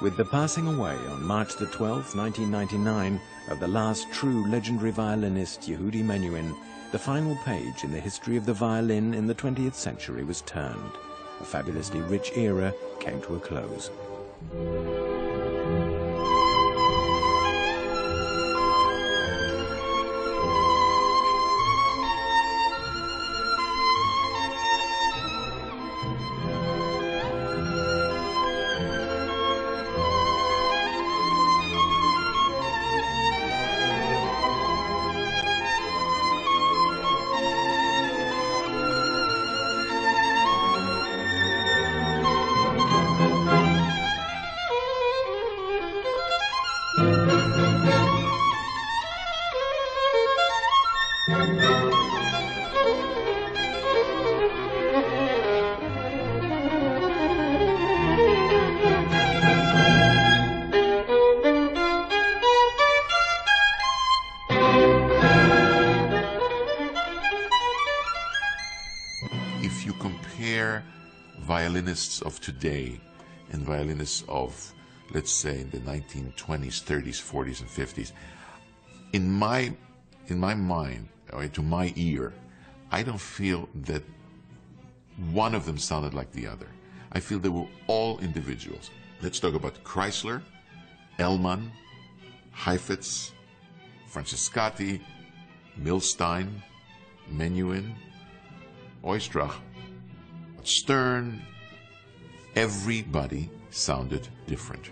with the passing away on March the 12th, 1999, of the last true legendary violinist Yehudi Menuhin, the final page in the history of the violin in the 20th century was turned. A fabulously rich era came to a close. If you compare violinists of today and violinists of, let's say, in the 1920s, 30s, 40s, and 50s, in my mind, or to my ear, I don't feel that one of them sounded like the other. I feel they were all individuals. Let's talk about Chrysler, Ellman, Heifetz, Francescatti, Milstein, Menuhin, Oistrakh, Stern. Everybody sounded different.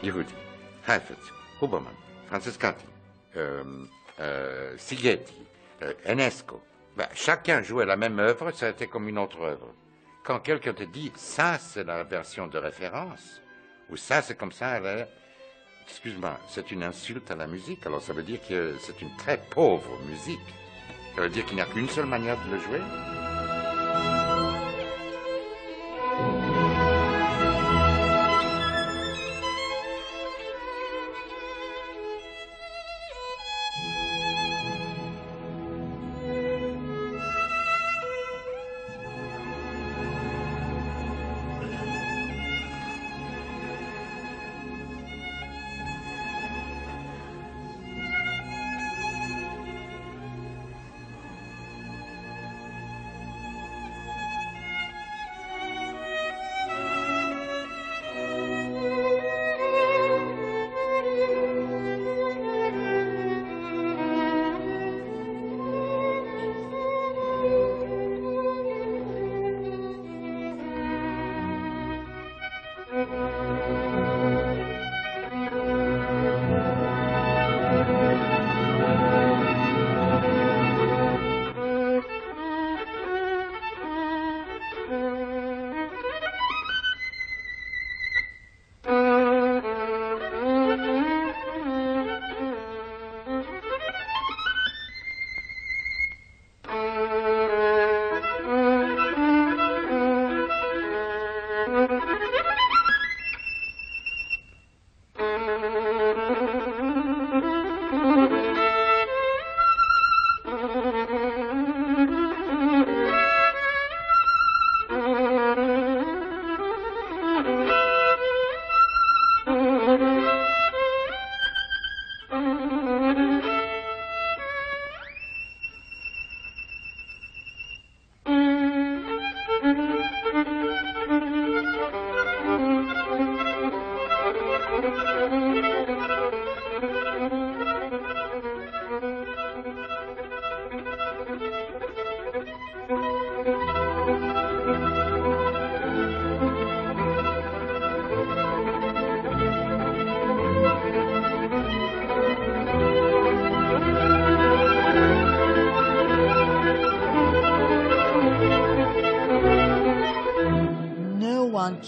Yehudi, Heifetz, Huberman, Francescatti, Sigeti, Enesco. Ben, chacun jouait la même œuvre, ça a été comme une autre œuvre. Quand quelqu'un te dit, ça c'est la version de référence, ou ça c'est comme ça, excuse-moi, c'est une insulte à la musique, alors ça veut dire que c'est une très pauvre musique. Ça veut dire qu'il n'y a qu'une seule manière de le jouer.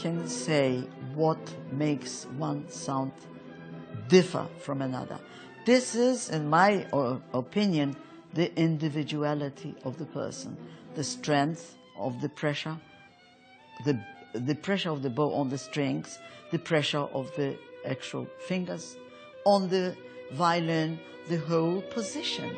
Can say what makes one sound differ from another. This is, in my opinion, the individuality of the person, the strength of the pressure, the pressure of the bow on the strings, the pressure of the actual fingers on the violin, the whole position.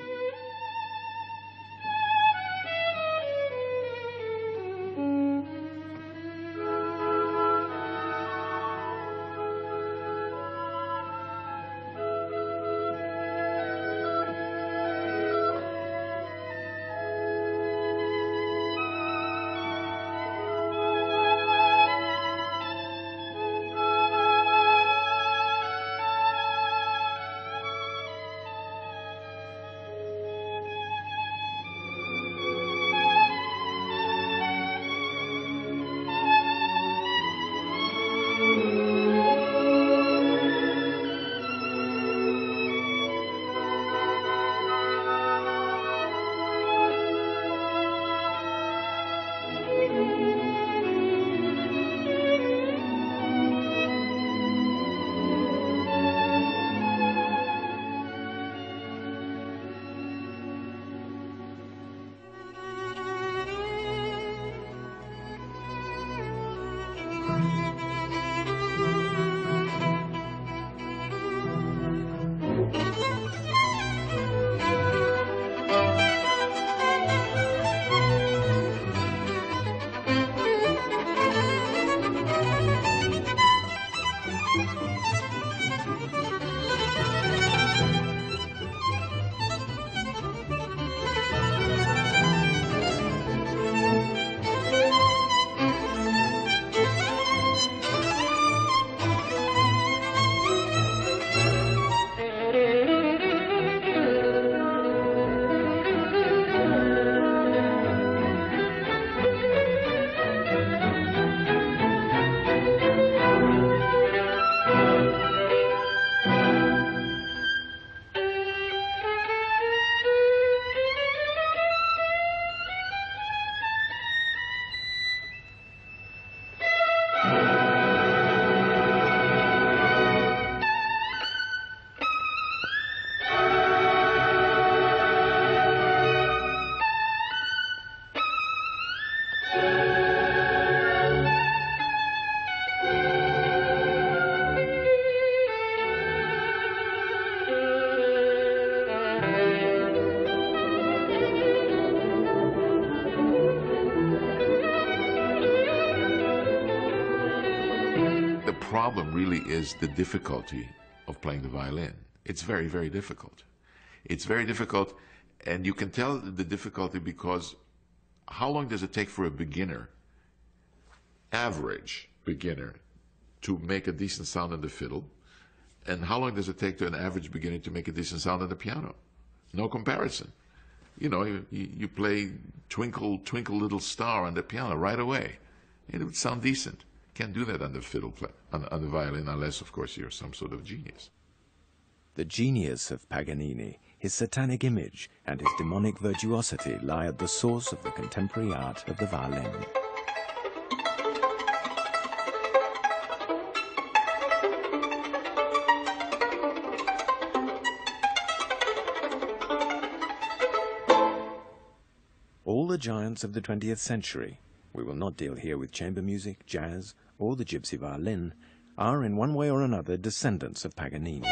the problem really is the difficulty of playing the violin. It's very, very difficult. It's very difficult, and you can tell the difficulty because how long does it take for a beginner, average beginner, to make a decent sound on the fiddle? And how long does it take to an average beginner to make a decent sound on the piano? No comparison. You know, you play Twinkle, Twinkle Little Star on the piano right away. It would sound decent. Can't do that on the fiddle, on the violin, unless, of course, you're some sort of genius. The genius of Paganini, his satanic image, and his demonic virtuosity lie at the source of the contemporary art of the violin. All the giants of the 20th century, we will not deal here with chamber music, jazz, or the gypsy violin, are in one way or another descendants of Paganini.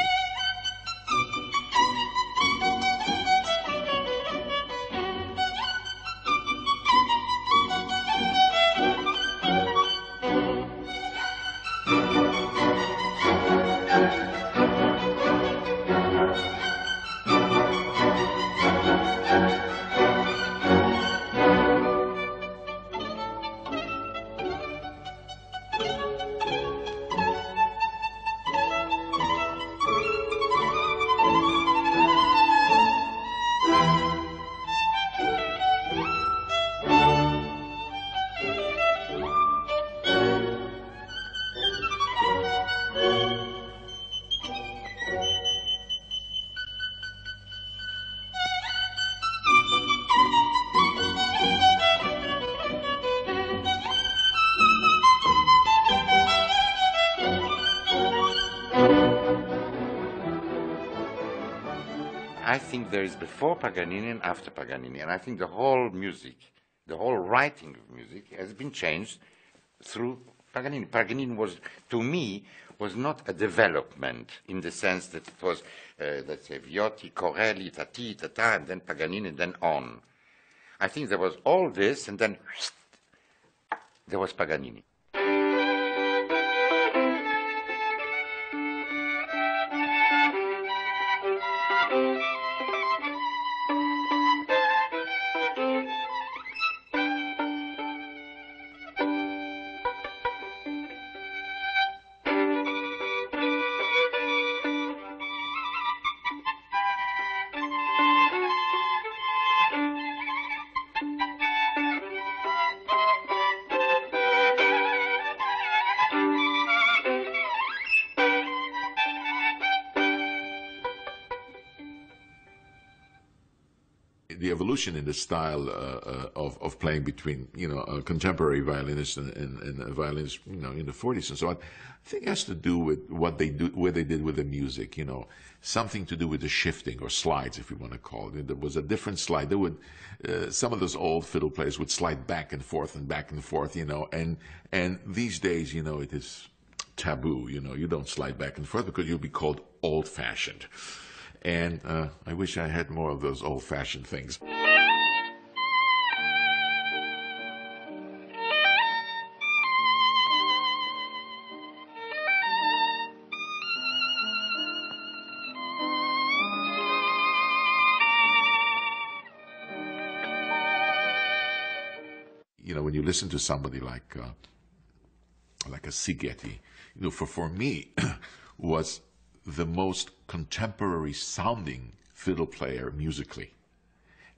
I think there is before Paganini and after Paganini, and I think the whole music, the whole writing of music has been changed through Paganini. Paganini was, to me, was not a development in the sense that it was, let's say, Viotti, Corelli, Tati, Tata, and then Paganini, and then on. I think there was all this, and then there was Paganini. The evolution in the style of playing between, contemporary violinists and violinists, in the 40s and so on, I think it has to do with what they did with the music, something to do with the shifting or slides, if you want to call it. There was a different slide. There would, some of those old fiddle players would slide back and forth, and these days, it is taboo, you don't slide back and forth because you'll be called old-fashioned. And I wish I had more of those old-fashioned things. When you listen to somebody like a Sigeti, for me, was the most contemporary sounding fiddle player musically.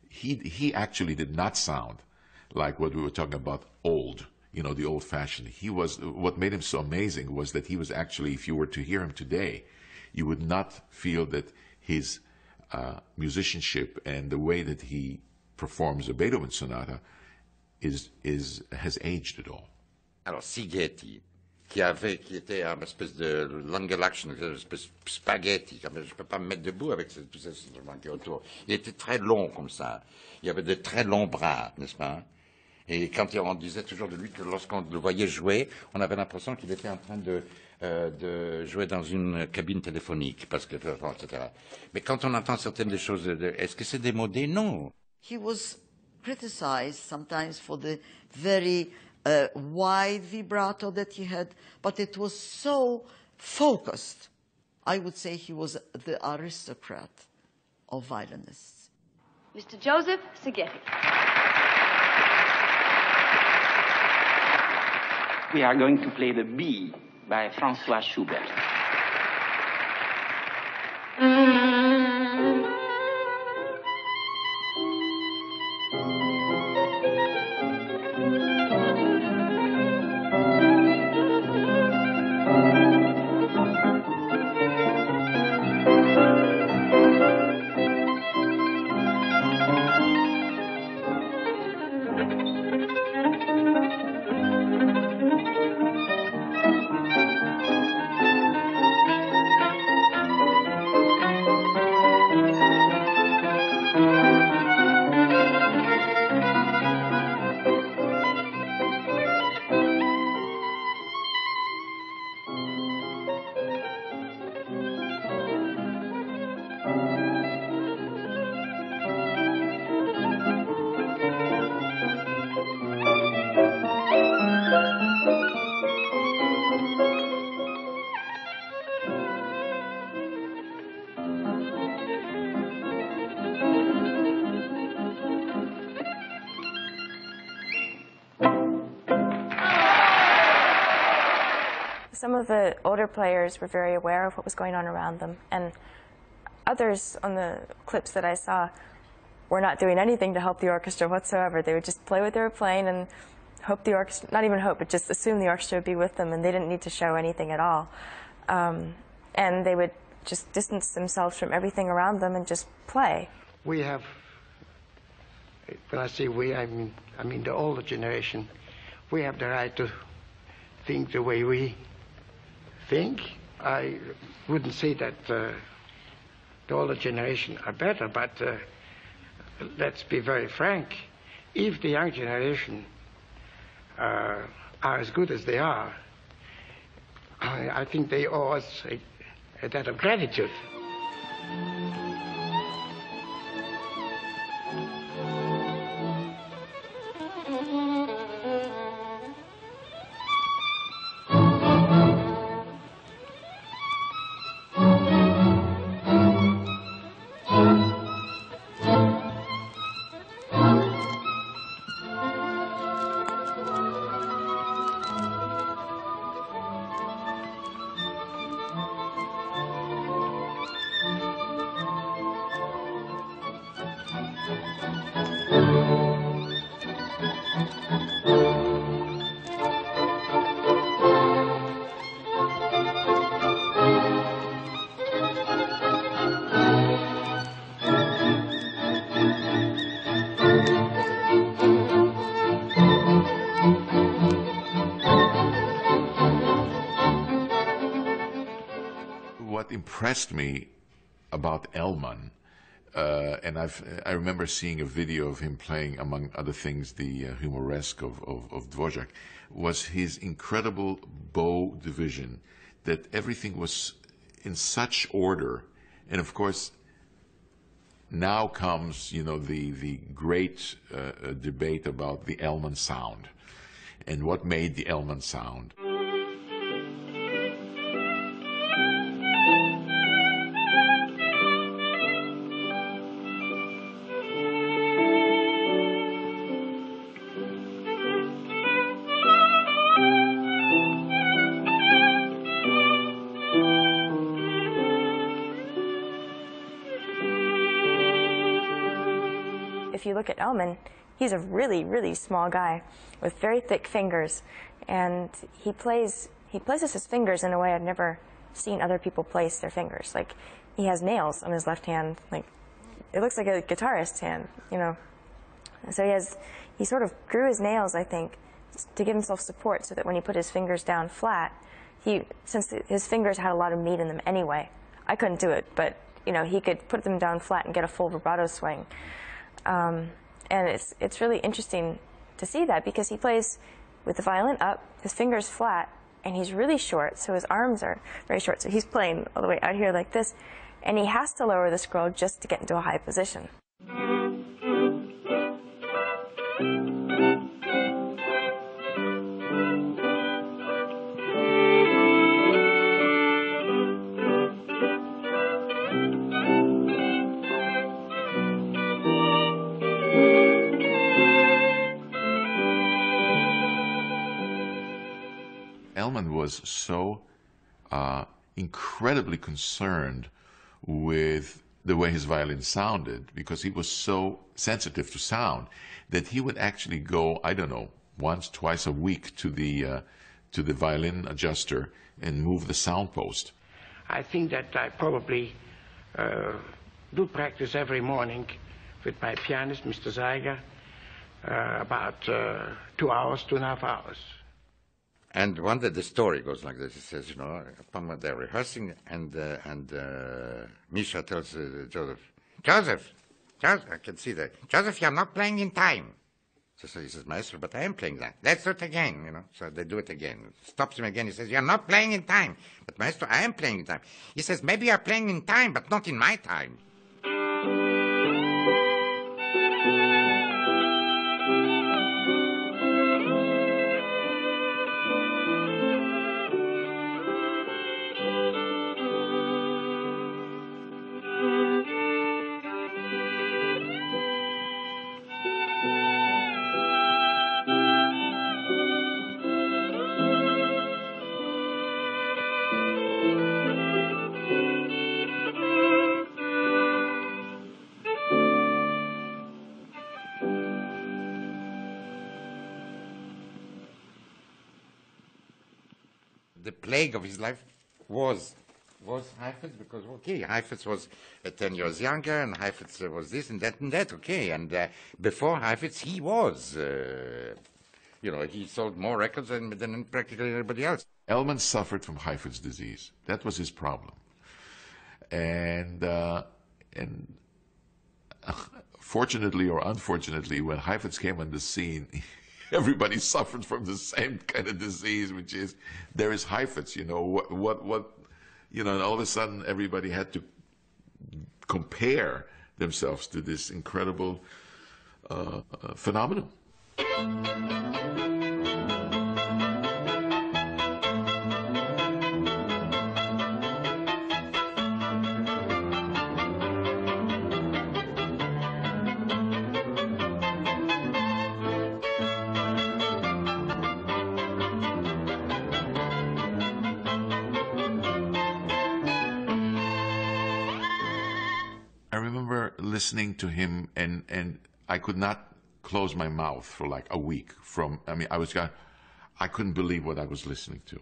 He actually did not sound like what we were talking about old, the old fashioned. What made him so amazing was that he was actually, if you were to hear him today, you would not feel that his musicianship and the way that he performs a Beethoven sonata has aged at all. Alors Sigeti, qui était une espèce de longer action, une espèce de spaghetti, je ne peux pas me mettre debout avec tous ces instruments qui est autour. Il était très long comme ça. Il avait de très longs bras, n'est-ce pas? Et quand on disait toujours de lui que lorsqu'on le voyait jouer, on avait l'impression qu'il était en train de jouer dans une cabine téléphonique, parce que, etc. Mais quand on entend certaines des choses, est-ce que c'est démodé? Non. He was criticized sometimes for the very wide vibrato that he had, but it was so focused. I would say he was the aristocrat of violinists. Mr. Joseph Szigeti. We are going to play the Bee by Francois Schubert. Some of the older players were very aware of what was going on around them, and others on the clips that I saw were not doing anything to help the orchestra whatsoever. They would just play what they were playing and hope the orchestra, not even hope, but just assume the orchestra would be with them, and they didn't need to show anything at all. And they would just distance themselves from everything around them and just play. We have, when I say we, I mean the older generation, we have the right to think the way we think. I wouldn't say that the older generation are better, but let's be very frank. If the young generation are as good as they are, I think they owe us a debt of gratitude. What impressed me about Elman, and I remember seeing a video of him playing, among other things, the Humoresque of Dvorak, was his incredible bow division, that everything was in such order. And of course, now comes, you know, the great debate about the Elman sound and what made the Elman sound. If you look at Elman, he's a really, really small guy with very thick fingers, and he places his fingers in a way I've never seen other people place their fingers. Like, he has nails on his left hand, like it looks like a guitarist's hand, you know. And so he sort of grew his nails, I think, to give himself support, so that when he put his fingers down flat, since his fingers had a lot of meat in them anyway, I couldn't do it, but you know, he could put them down flat and get a full vibrato swing. And it's really interesting to see that, because he plays with the violin up, his fingers flat, and he's really short, so his arms are very short. So he's playing all the way out here like this, and he has to lower the scroll just to get into a high position. was so incredibly concerned with the way his violin sounded, because he was so sensitive to sound, that he would actually go, I don't know, once, twice a week to the violin adjuster and move the sound post. I think that I probably do practice every morning with my pianist, Mr. Zeiger, about 2 hours, 2.5 hours. And one day the story goes like this. He says, you know, upon they're rehearsing, and Misha tells Joseph, I can see that. Joseph, you're not playing in time. So he says, Maestro, but I am playing that. Let's do it again, you know. So they do it again. Stops him again. He says, you're not playing in time. But Maestro, I am playing in time. He says, maybe you're playing in time, but not in my time. The plague of his life was Heifetz, because, okay, Heifetz was 10 years younger, and Heifetz was this and that, okay. And before Heifetz, he was, you know, he sold more records than practically anybody else. Elman suffered from Heifetz disease. That was his problem. And fortunately or unfortunately, when Heifetz came on the scene, everybody suffered from the same kind of disease, which is, there is Heifetz, you know, what, you know, and all of a sudden everybody had to compare themselves to this incredible phenomenon. I remember listening to him, and I could not close my mouth for like a week. I couldn't believe what I was listening to.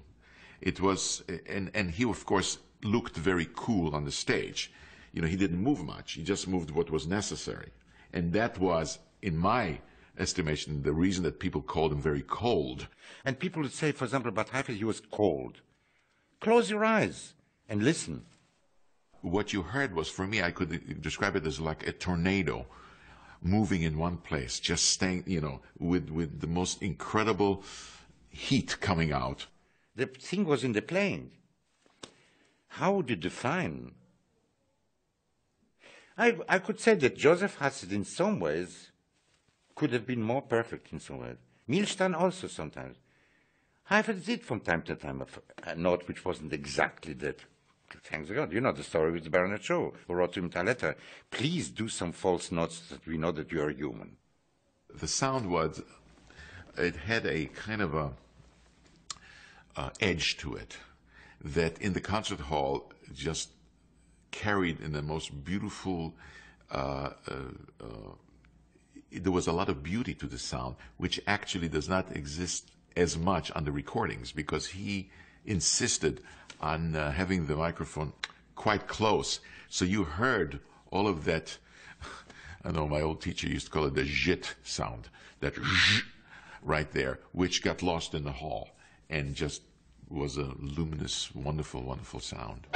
It was, and he of course looked very cool on the stage. You know, he didn't move much. He just moved what was necessary, and that was, in my estimation, the reason that people called him very cold. And people would say, for example, about Heifetz, he was cold. Close your eyes and listen. What you heard was, for me, I could describe it as like a tornado moving in one place, just staying, you know, with the most incredible heat coming out. The thing was in the playing. How would you define? I could say that Joseph Hasid, in some ways, could have been more perfect in some ways. Milstein also sometimes. Heifetz did from time to time a note which wasn't exactly that. Thanks God. You know the story with the Baronet Shaw, who wrote to him a letter. Please do some false notes that we know that you are human. The sound was, it had a kind of a edge to it that in the concert hall just carried in the most beautiful, there was a lot of beauty to the sound, which actually does not exist as much on the recordings, because he insisted on having the microphone quite close. So you heard all of that, I know my old teacher used to call it the zhit sound, that zh right there, which got lost in the hall and just was a luminous, wonderful, wonderful sound.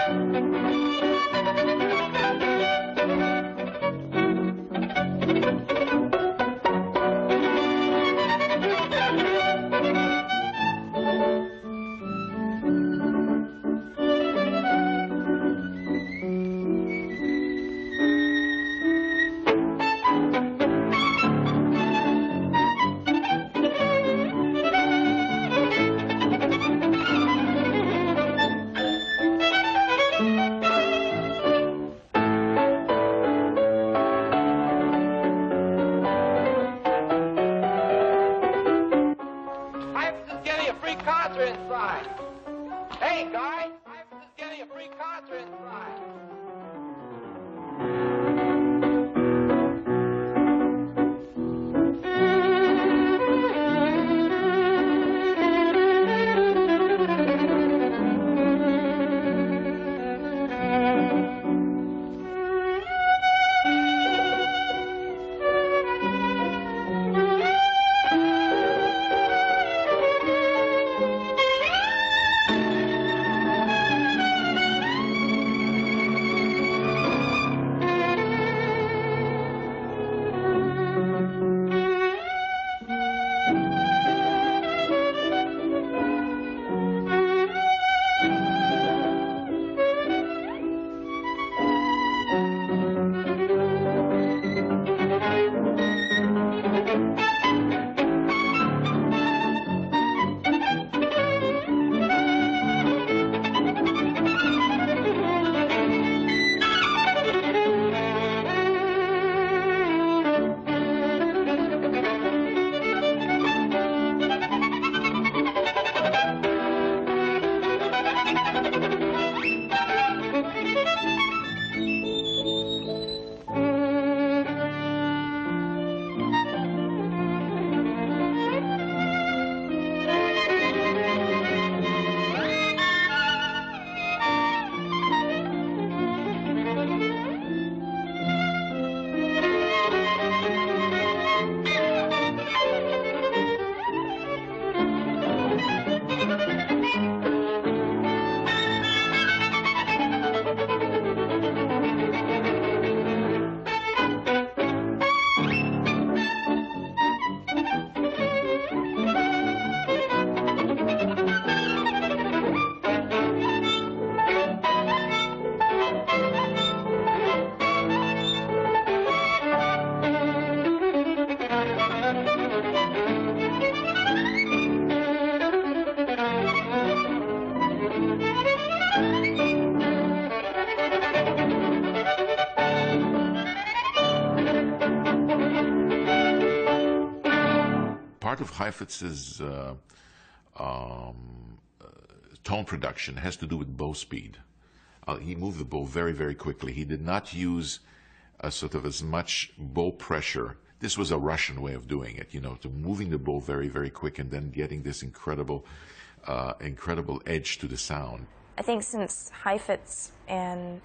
Portrait prize. Part of Heifetz's tone production has to do with bow speed. He moved the bow very, very quickly. He did not use sort of as much bow pressure. This was a Russian way of doing it, you know, to moving the bow very, very quick and then getting this incredible edge to the sound. I think since Heifetz and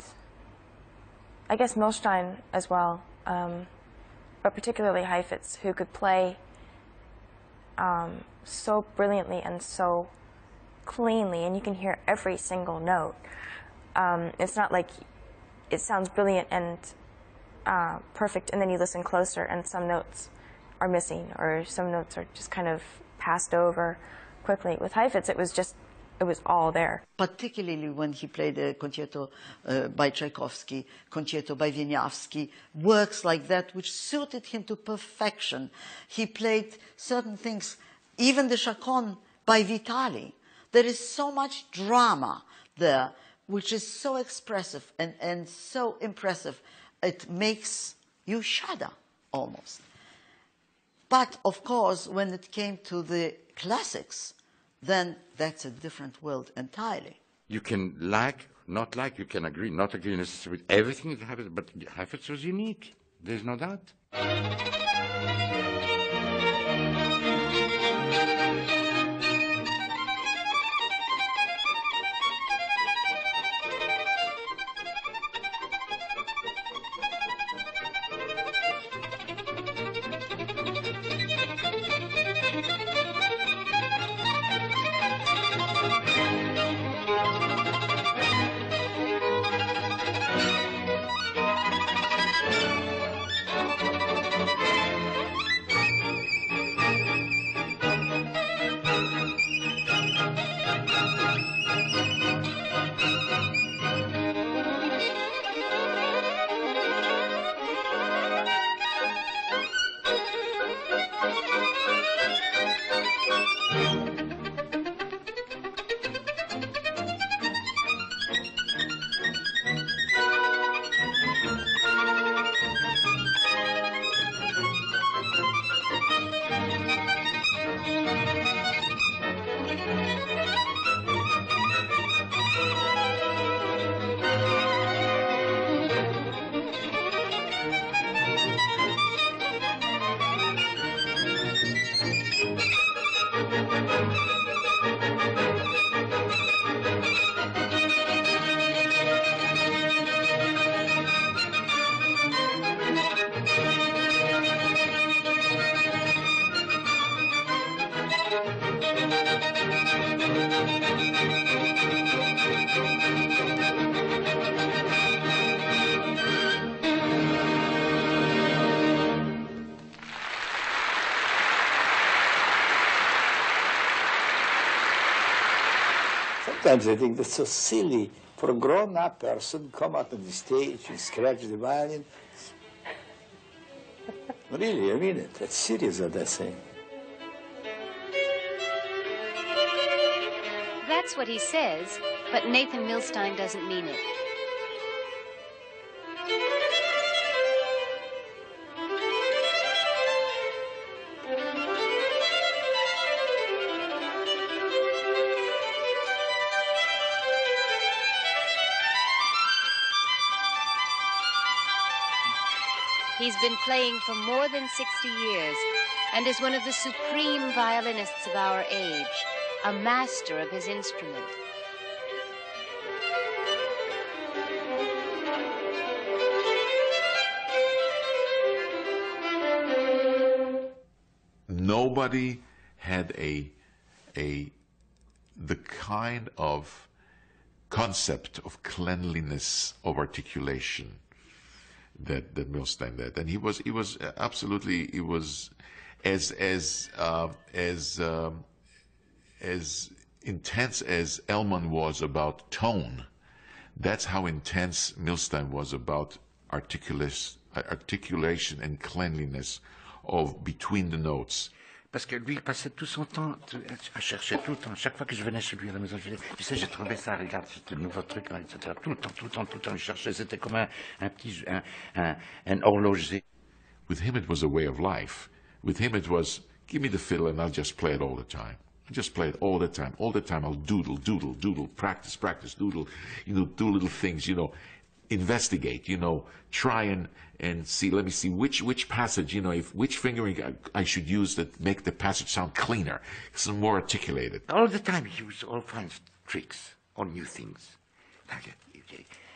I guess Milstein as well, but particularly Heifetz, who could play so brilliantly and so cleanly, and you can hear every single note. It's not like it sounds brilliant and perfect, and then you listen closer and some notes are missing, or some notes are just kind of passed over quickly. With Heifetz, it was all there. Particularly when he played a concerto by Tchaikovsky, concerto by Wieniawski, works like that which suited him to perfection. He played certain things, even the chaconne by Vitali. There is so much drama there, which is so expressive and so impressive. It makes you shudder almost. But of course, when it came to the classics, then that's a different world entirely. You can like, not like, you can agree, not agree necessarily with everything that happens, but Heifetz was unique. There's no doubt. Sometimes I think that's so silly for a grown-up person come out on the stage and scratch the violin. Really, I mean it. That's serious what they're saying. That's what he says, but Nathan Milstein doesn't mean it. He's been playing for more than 60 years and is one of the supreme violinists of our age, a master of his instrument. Nobody had the kind of concept of cleanliness of articulation that Milstein did, and he was absolutely, he was as intense as Elman was about tone. That's how intense Milstein was about articulation and cleanliness of between the notes. Parce que lui, il passait tout son temps à chercher tout le temps. Chaque fois que je venais chez lui à la maison, je disais, tu sais, j'ai trouvé ça, regarde, c'est un nouveau truc, là, etc. Tout le temps, il cherchait. C'était comme un horloger. With him, it was a way of life. With him, it was, give me the fiddle and I'll just play it all the time. I'll just play it all the time. All the time I'll doodle, practice, doodle, do little things, investigate, try and see, let me see which passage, which fingering I should use that make the passage sound cleaner, some more articulated. All the time he used all kinds of tricks, all new things.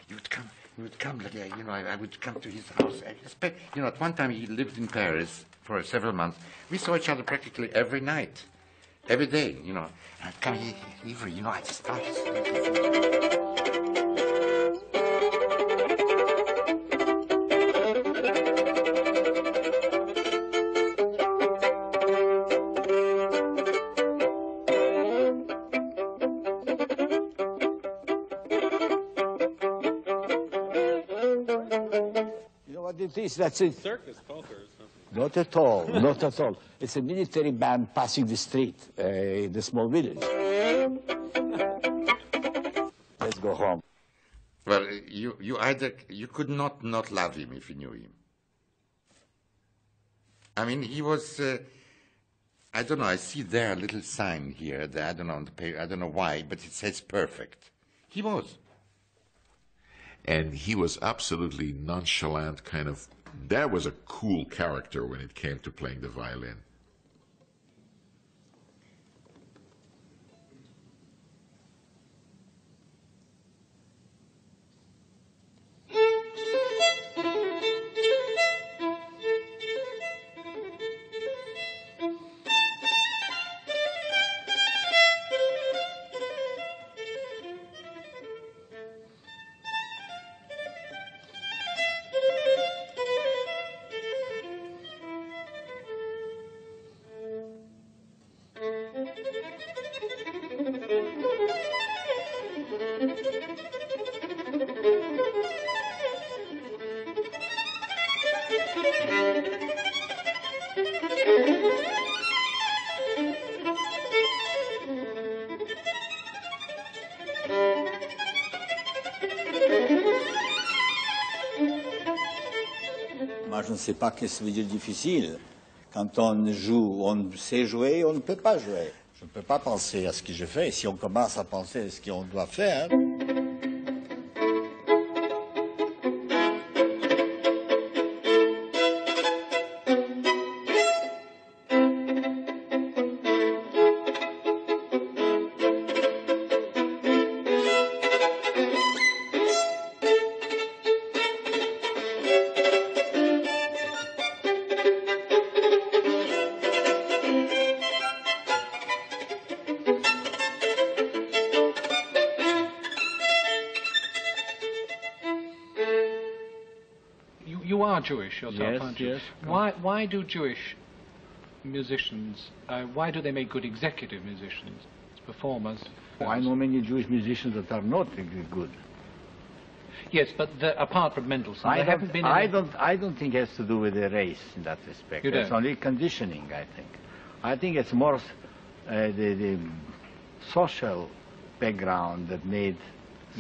You would come, I would come to his house. I expect, at one time he lived in Paris for several months. We saw each other practically every night, every day, I'd come here, I'd start. That's a circus poker or something. Not at all, not at all. It's a military band passing the street in a small village. Let's go home. Well, you could not love him if you knew him. I mean, he was, I don't know, I see there a little sign here, I don't know on the page, I don't know why, but it says perfect. He was. And he was absolutely nonchalant, kind of, that was a cool character when it came to playing the violin. Moi, je ne sais pas ce que ça veut dire difficile. Quand on joue, on sait jouer, on ne peut pas jouer. Je ne peux pas penser à ce que je fais. Si on commence à penser à ce qu'on doit faire... You are Jewish yourself, Yes, aren't you? yes. Why do Jewish musicians, why do they make good executive musicians, performers, I know many Jewish musicians that are not good. Yes, but apart from Mendelssohn, there haven't been any... I don't think it has to do with the race in that respect. You don't? It's only conditioning, I think. I think it's more the social background that made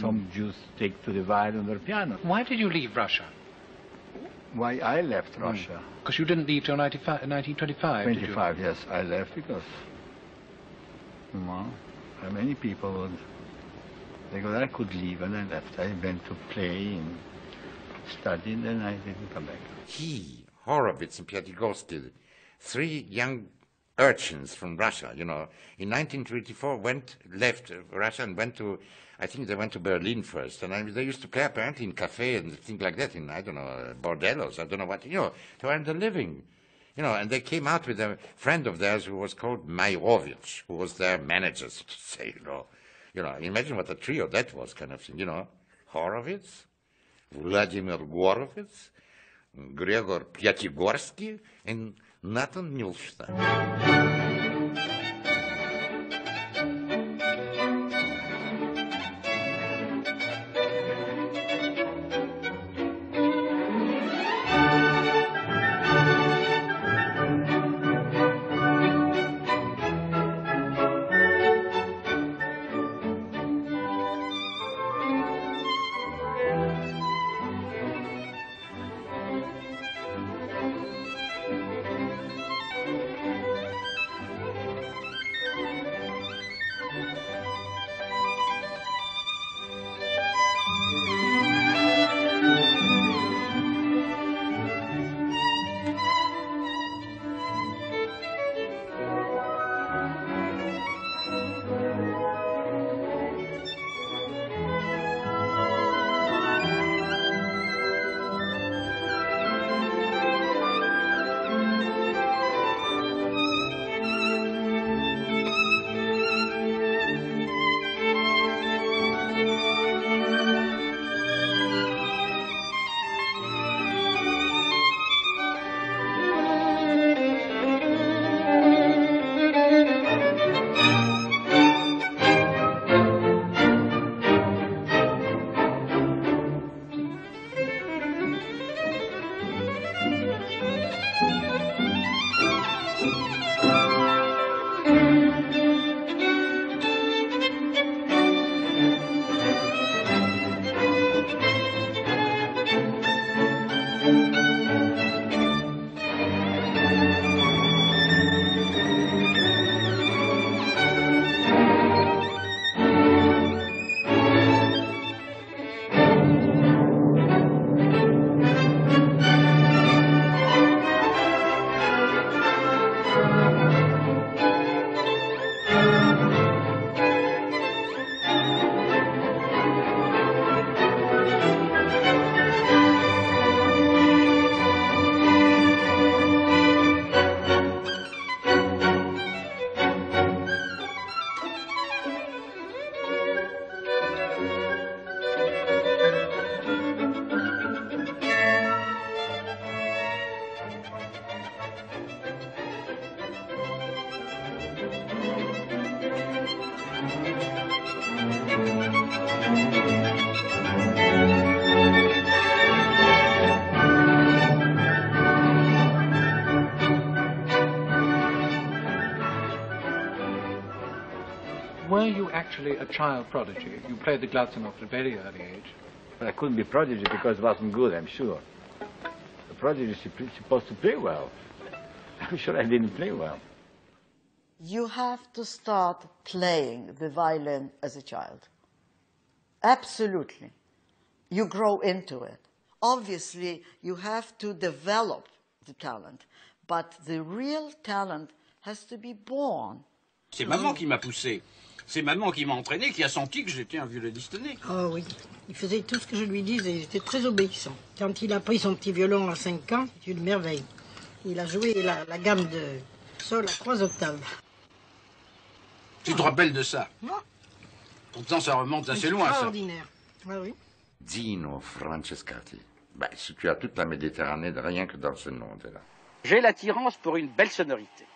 some Jews take to the violin or piano. Why did you leave Russia? Why I left Russia? Because you didn't leave till 1925, 25, yes. I left because, many people would... They go, I could leave, and I left. I went to play and study, and then I didn't come back. He, Horowitz, and Piatigorsky, 3 young urchins from Russia, you know, in 1934 left Russia and went to, I think they went to Berlin first, and they used to play apparently in cafes and things like that, in, I don't know, bordellos, I don't know what, you know, they earned a living, you know, and they came out with a friend of theirs who was called Meyrovich, who was their manager, so to say, you know. You know, imagine what a trio that was, kind of thing, you know. Horowitz, Vladimir Gorovitz, Gregor Piatigorsky, and Nathan Nilstein. Were you actually a child prodigy? You played the Glazunov at a very early age. But I couldn't be prodigy because it wasn't good, I'm sure. The prodigy is supposed to play well. I'm sure I didn't play well. You have to start playing the violin as a child. Absolutely. You grow into it. Obviously, you have to develop the talent, but the real talent has to be born. C'est maman qui m'a poussé. C'est maman qui m'a entraîné, qui a senti que j'étais un violoniste né. Oh oui, il faisait tout ce que je lui disais, il était très obéissant. Quand il a pris son petit violon à 5 ans, c'est une merveille. Il a joué la gamme de sol à 3 octaves. Tu te rappelles de ça? Non. Pourtant, ça remonte assez loin, ça. Extraordinaire. Ah oui. Dino Francescati. Ben, si tu as toute la Méditerranée, rien que dans ce nom, là. J'ai l'attirance pour une belle sonorité.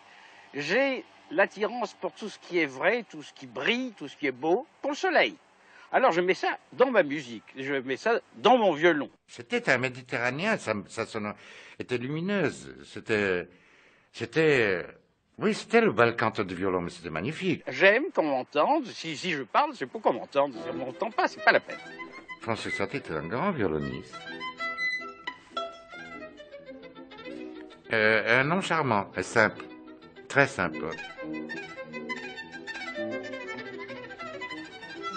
J'ai l'attirance pour tout ce qui est vrai, tout ce qui brille, tout ce qui est beau, pour le soleil. Alors je mets ça dans ma musique, je mets ça dans mon violon. C'était un méditerranéen, sa sonore était lumineuse, oui, c'était le bel canto de violon, mais c'était magnifique. J'aime qu'on m'entende, si je parle, c'est pour qu'on m'entende, si on ne m'entend pas, c'est pas la peine. Francis Satie était un grand violoniste. Un nom charmant, et simple, très simple.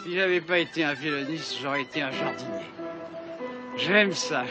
Si j'avais pas été un violoniste, j'aurais été un jardinier. J'aime ça.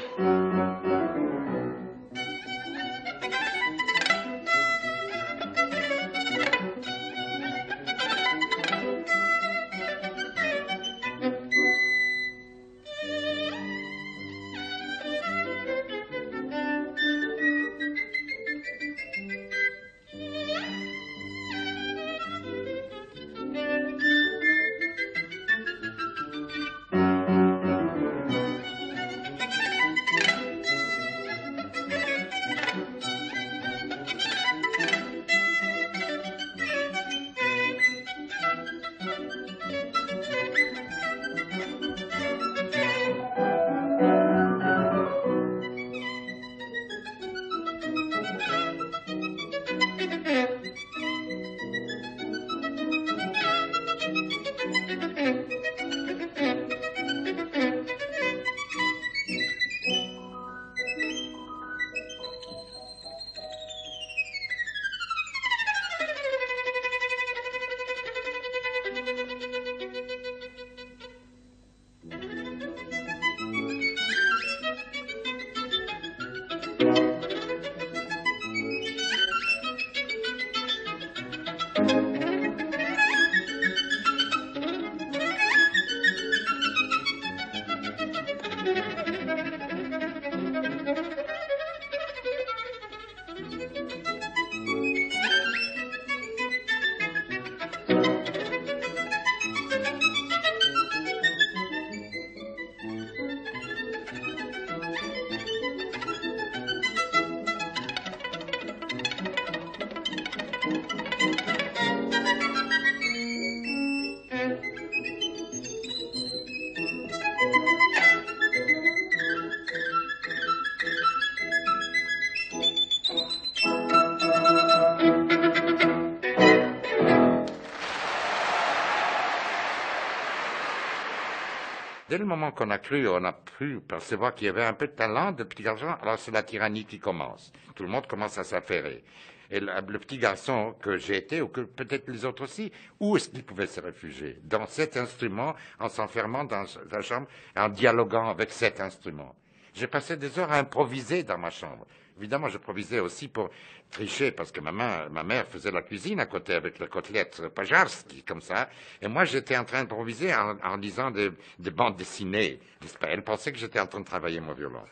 Dès le moment qu'on a cru, on a pu percevoir qu'il y avait un peu de talent de petit garçon, alors c'est la tyrannie qui commence. Tout le monde commence à s'affairer. Et le petit garçon que j'ai été, ou que peut-être les autres aussi, où est-ce qu'il pouvait se réfugier? Dans cet instrument, en s'enfermant dans sa chambre, en dialoguant avec cet instrument. J'ai passé des heures à improviser dans ma chambre. Évidemment, j'improvisais aussi pour tricher, parce que ma mère faisait la cuisine à côté avec la côtelette pajarski, comme ça. Et moi, j'étais en train d'improviser en lisant des bandes dessinées. Elle pensait que j'étais en train de travailler mon violon.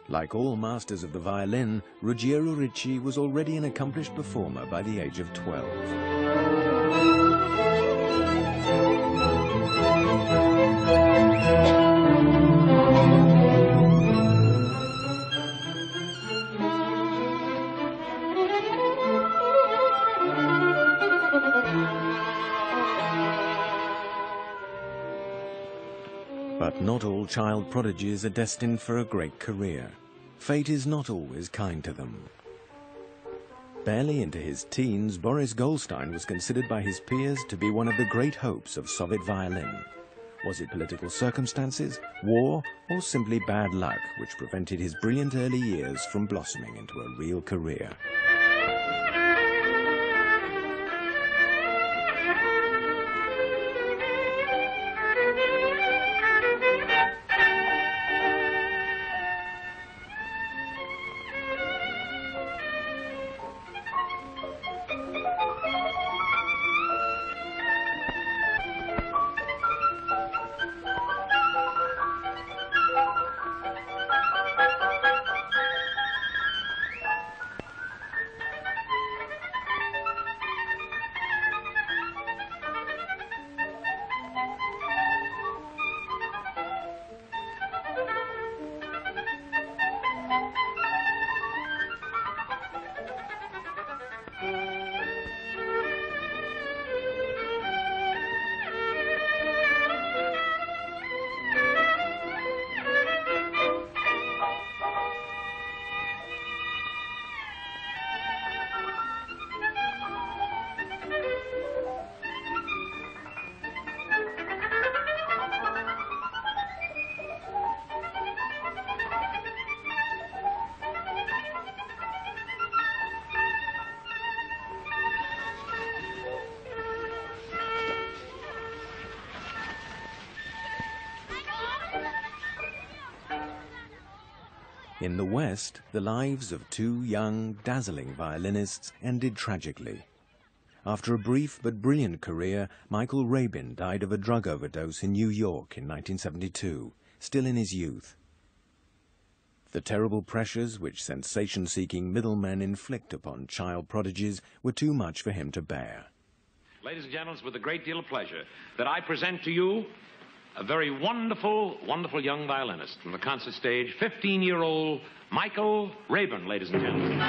Like all masters of the violin, Ruggiero Ricci was already an accomplished performer by the age of 12. But not all child prodigies are destined for a great career. Fate is not always kind to them. Barely into his teens, Boris Goldstein was considered by his peers to be one of the great hopes of Soviet violin. Was it political circumstances, war, or simply bad luck which prevented his brilliant early years from blossoming into a real career? In the West, the lives of two young, dazzling violinists ended tragically. After a brief but brilliant career, Michael Rabin died of a drug overdose in New York in 1972, still in his youth. The terrible pressures which sensation-seeking middlemen inflict upon child prodigies were too much for him to bear. Ladies and gentlemen, it's with a great deal of pleasure that I present to you a very wonderful, wonderful young violinist from the concert stage, 15-year-old Michael Rabin, ladies and gentlemen.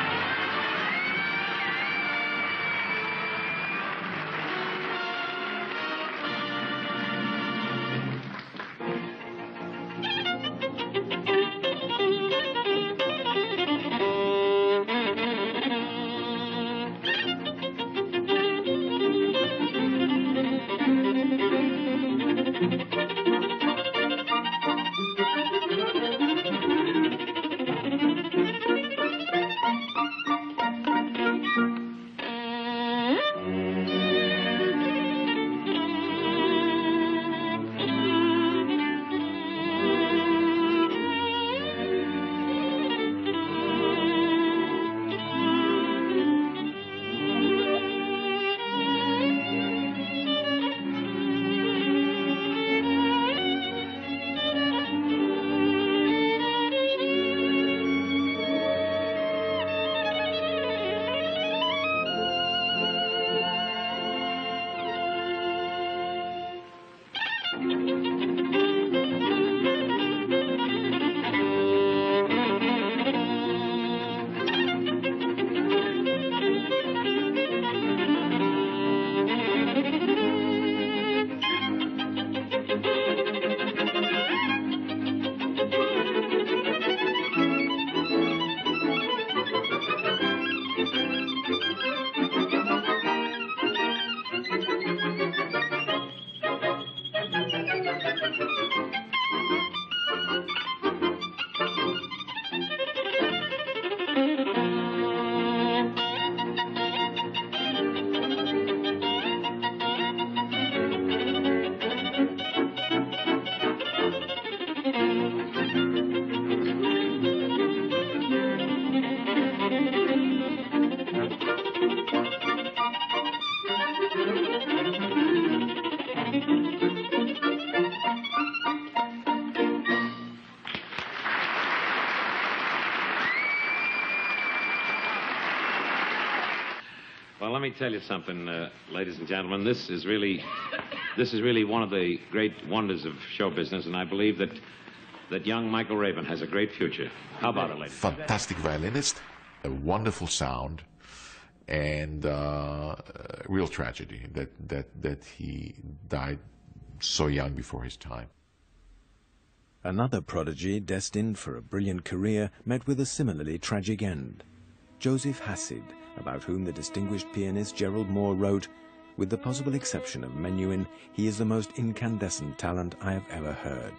Well, let me tell you something, ladies and gentlemen. This is really one of the great wonders of show business, and I believe that young Michael Rabin has a great future. How about it, ladies? Fantastic violinist, a wonderful sound, and real tragedy that he died so young before his time. Another prodigy destined for a brilliant career met with a similarly tragic end. Joseph Hasid, about whom the distinguished pianist Gerald Moore wrote, "With the possible exception of Menuhin, he is the most incandescent talent I have ever heard."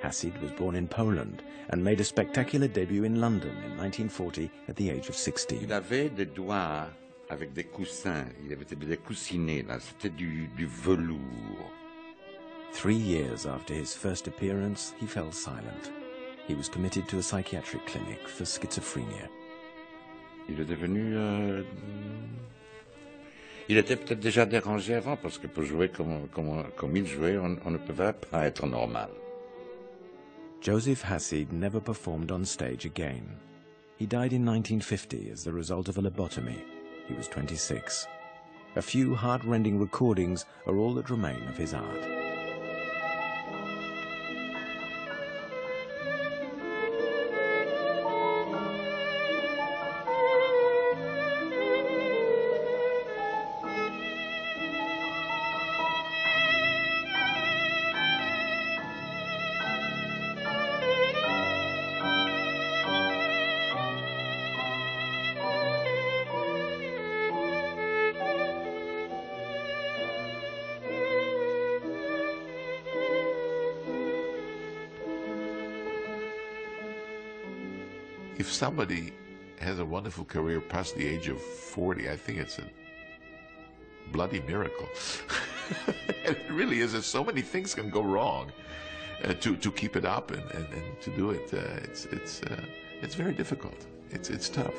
Hasid was born in Poland and made a spectacular debut in London in 1940 at the age of 16. Il avait des doigts avec des coussins. Il avait des coussinets, là. C'était du velours. 3 years after his first appearance, he fell silent. He was committed to a psychiatric clinic for schizophrenia. Il est devenu... Il était peut-être déjà dérangé avant, parce que pour jouer comme il jouait, on ne pouvait pas être normal. Joseph Hasid never performed on stage again. He died in 1950 as the result of a lobotomy. He was 26. A few heart-rending recordings are all that remain of his art. If somebody has a wonderful career past the age of 40, I think it's a bloody miracle. It really is. So many things can go wrong. to keep it up and to do it. It's very difficult. It's tough.